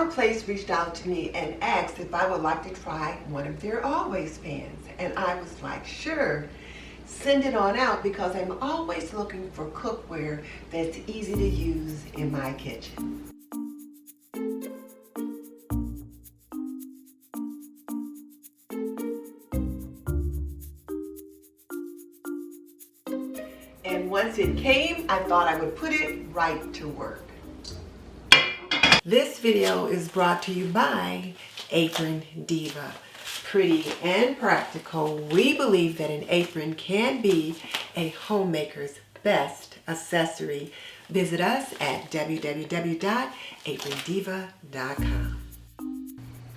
Our place reached out to me and asked if I would like to try one of their Always pans. And I was like, sure, send it on out, because I'm always looking for cookware that's easy to use in my kitchen. And once it came, I thought I would put it right to work. This video is brought to you by Aprondiva. Pretty and practical, we believe that an apron can be a homemaker's best accessory. Visit us at www.aprondiva.com.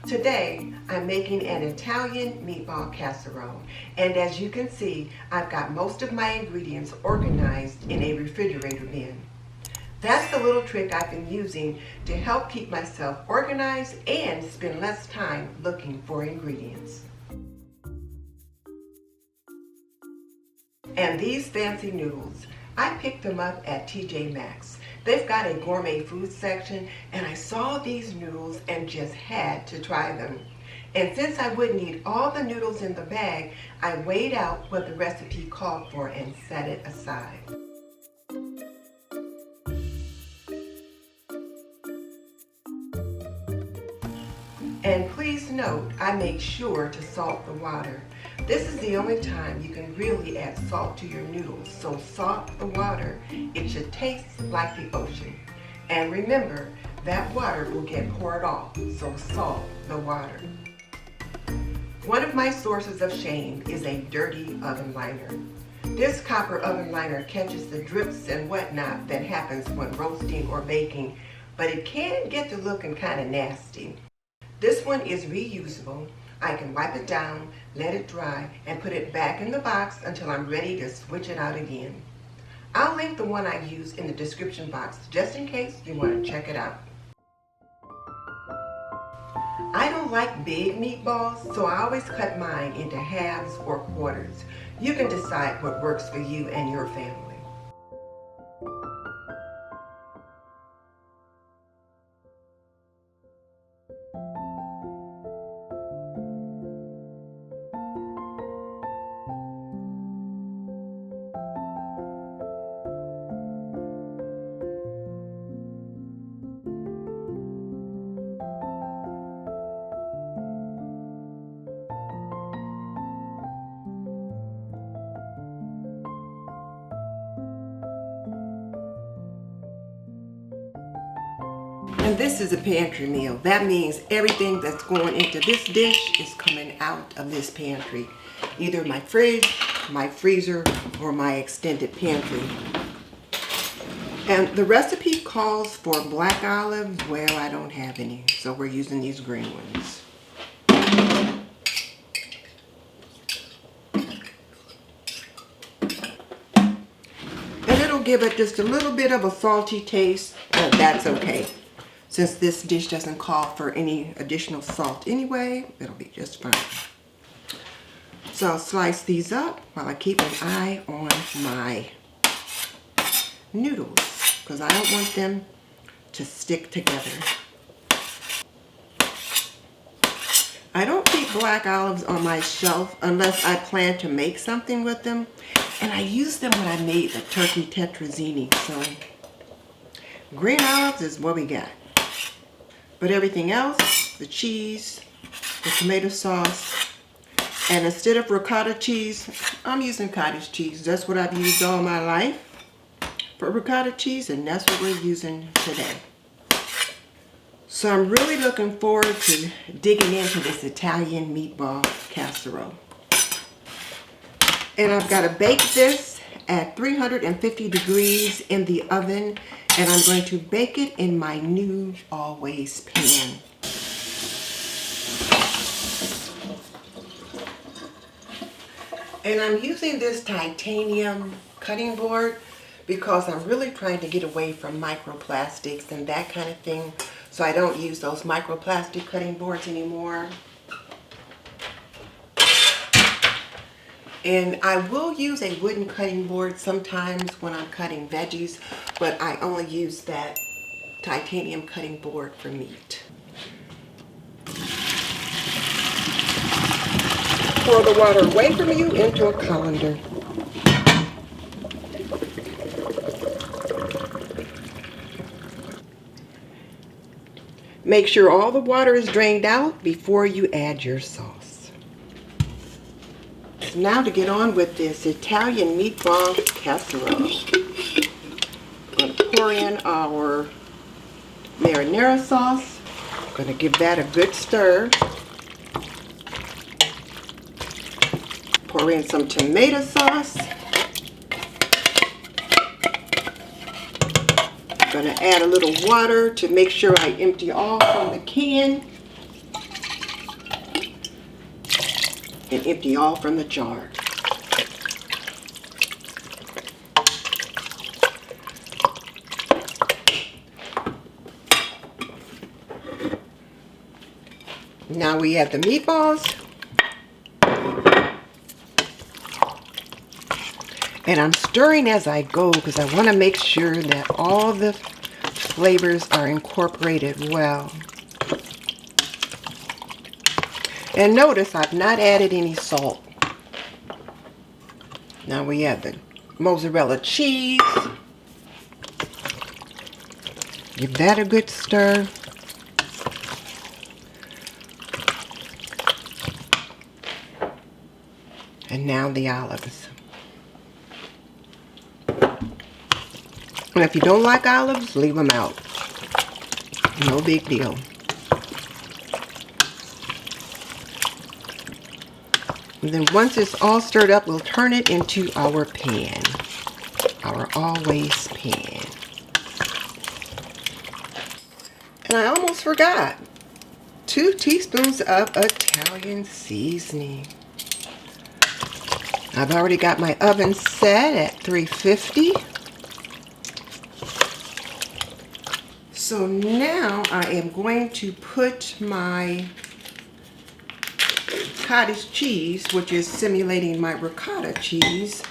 Today, I'm making an Italian meatball casserole, and as you can see, I've got most of my ingredients organized in a refrigerator bin. That's the little trick I've been using to help keep myself organized and spend less time looking for ingredients. And these fancy noodles, I picked them up at TJ Maxx. They've got a gourmet food section, and I saw these noodles and just had to try them. And since I wouldn't eat all the noodles in the bag, I weighed out what the recipe called for and set it aside. And please note, I make sure to salt the water. This is the only time you can really add salt to your noodles, so salt the water. It should taste like the ocean. And remember, that water will get poured off, so salt the water. One of my sources of shame is a dirty oven liner. This copper oven liner catches the drips and whatnot that happens when roasting or baking, but it can get to looking kind of nasty. This one is reusable. I can wipe it down, let it dry, and put it back in the box until I'm ready to switch it out again. I'll link the one I use in the description box just in case you want to check it out. I don't like big meatballs, so I always cut mine into halves or quarters. You can decide what works for you and your family. And this is a pantry meal. That means everything that's going into this dish is coming out of this pantry. Either my fridge, my freezer, or my extended pantry. And the recipe calls for black olives. Well, I don't have any, so we're using these green ones. And it'll give it just a little bit of a salty taste, but that's okay. Since this dish doesn't call for any additional salt anyway, it'll be just fine. So I'll slice these up while I keep an eye on my noodles, because I don't want them to stick together. I don't keep black olives on my shelf unless I plan to make something with them, and I used them when I made the turkey tetrazzini, so green olives is what we got. But everything else, the cheese, the tomato sauce, and instead of ricotta cheese, I'm using cottage cheese. That's what I've used all my life for ricotta cheese, and that's what we're using today. So I'm really looking forward to digging into this Italian meatball casserole. And I've got to bake this at 350 degrees in the oven, and I'm going to bake it in my new Always pan. And I'm using this titanium cutting board because I'm really trying to get away from microplastics and that kind of thing, so I don't use those microplastic cutting boards anymore. And I will use a wooden cutting board sometimes when I'm cutting veggies, but I only use that titanium cutting board for meat. pour the water away from you into a colander. Make sure all the water is drained out before you add your sauce. So now to get on with this Italian meatball casserole. I'm going to pour in our marinara sauce. I'm going to give that a good stir. Pour in some tomato sauce. I'm going to add a little water to make sure I empty all from the can. And empty all from the jar. Now we add the meatballs. And I'm stirring as I go because I want to make sure that all the flavors are incorporated well. And notice I've not added any salt. Now we add the mozzarella cheese. Give that a good stir. And now the olives. And if you don't like olives, leave them out. No big deal. And then once it's all stirred up, we'll turn it into our pan. Our always pan. And I almost forgot. 2 teaspoons of Italian seasoning. I've already got my oven set at 350. So now I am going to put my cottage cheese, which is simulating my ricotta cheese,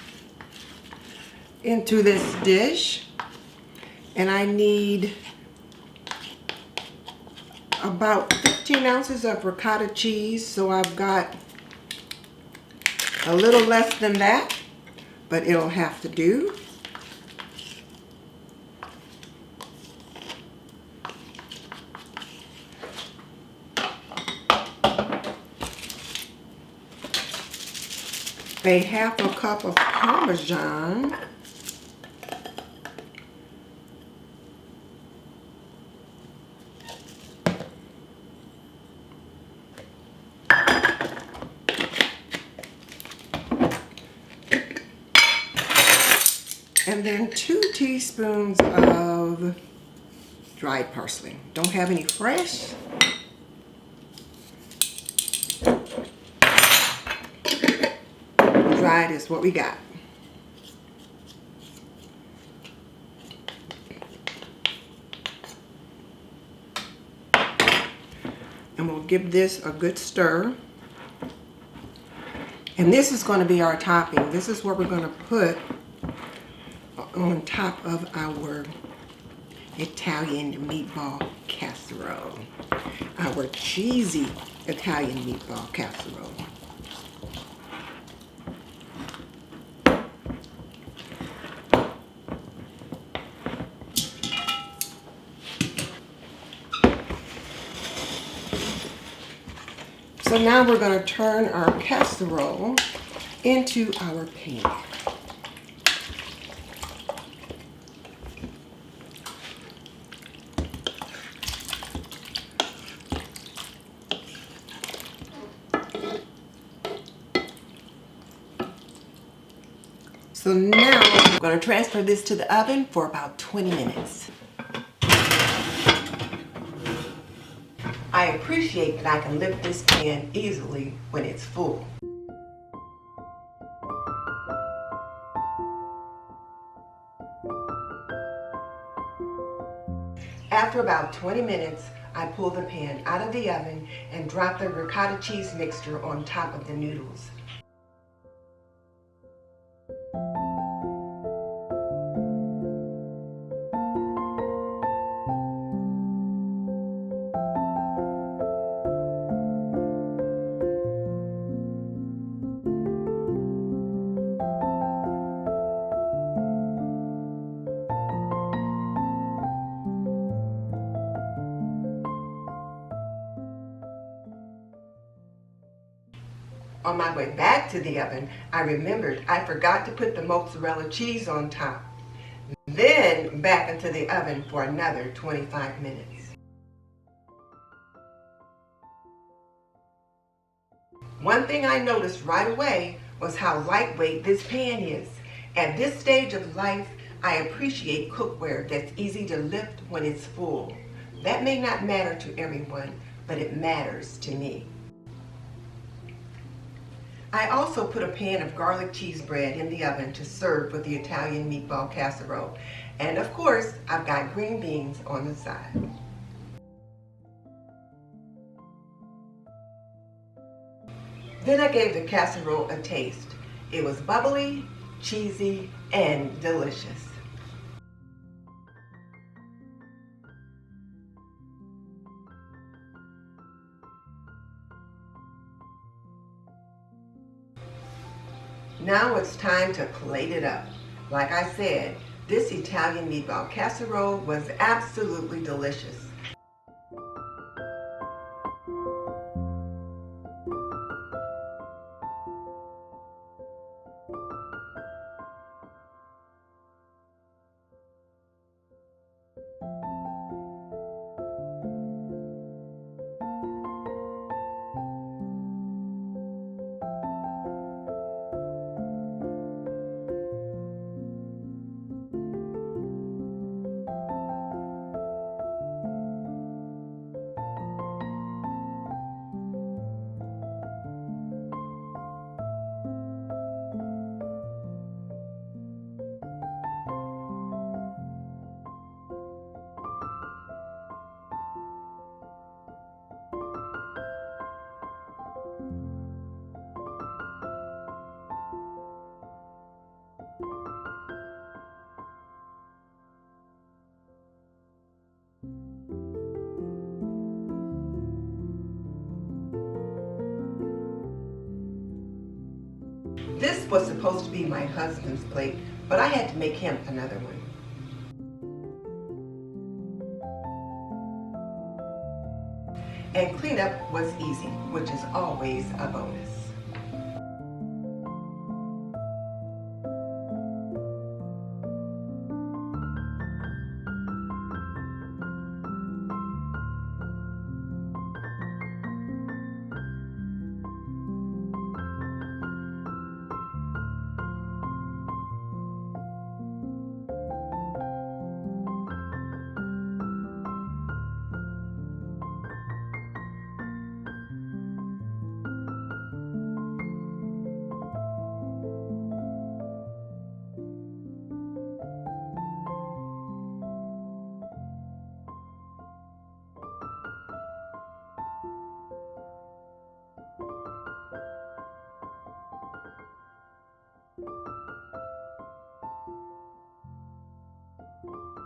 into this dish. And I need about 15 ounces of ricotta cheese, so I've got a little less than that, but it'll have to do. A half a cup of Parmesan. And then 2 teaspoons of dried parsley. Don't have any fresh. Dried is what we got. And we'll give this a good stir. And this is going to be our topping. This is what we're going to put on top of our Italian meatball casserole. Our cheesy Italian meatball casserole. So now we're going to turn our casserole into our pan. So now I'm going to transfer this to the oven for about 20 minutes. I appreciate that I can lift this pan easily when it's full. After about 20 minutes, I pull the pan out of the oven and drop the ricotta cheese mixture on top of the noodles. On my way back to the oven, I remembered I forgot to put the mozzarella cheese on top. Then back into the oven for another 25 minutes. One thing I noticed right away was how lightweight this pan is. At this stage of life, I appreciate cookware that's easy to lift when it's full. That may not matter to everyone, but it matters to me. I also put a pan of garlic cheese bread in the oven to serve with the Italian meatball casserole. And of course, I've got green beans on the side. Then I gave the casserole a taste. It was bubbly, cheesy, and delicious. Now it's time to plate it up. Like I said, this Italian meatball casserole was absolutely delicious. This was supposed to be my husband's plate, but I had to make him another one. And cleanup was easy, which is always a bonus.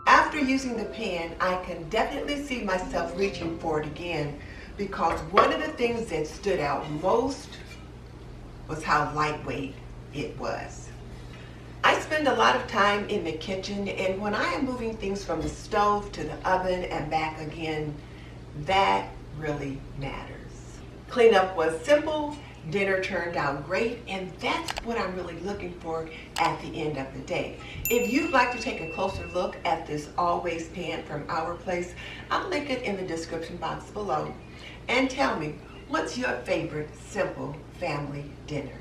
After using the pan, I can definitely see myself reaching for it again because one of the things that stood out most was how lightweight it was. I spend a lot of time in the kitchen, and when I am moving things from the stove to the oven and back again, that really matters. Cleanup was simple, dinner turned out great, and that's what I'm really looking for at the end of the day. If you'd like to take a closer look at this always pan from our place, I'll link it in the description box below. And tell me, what's your favorite simple family dinner?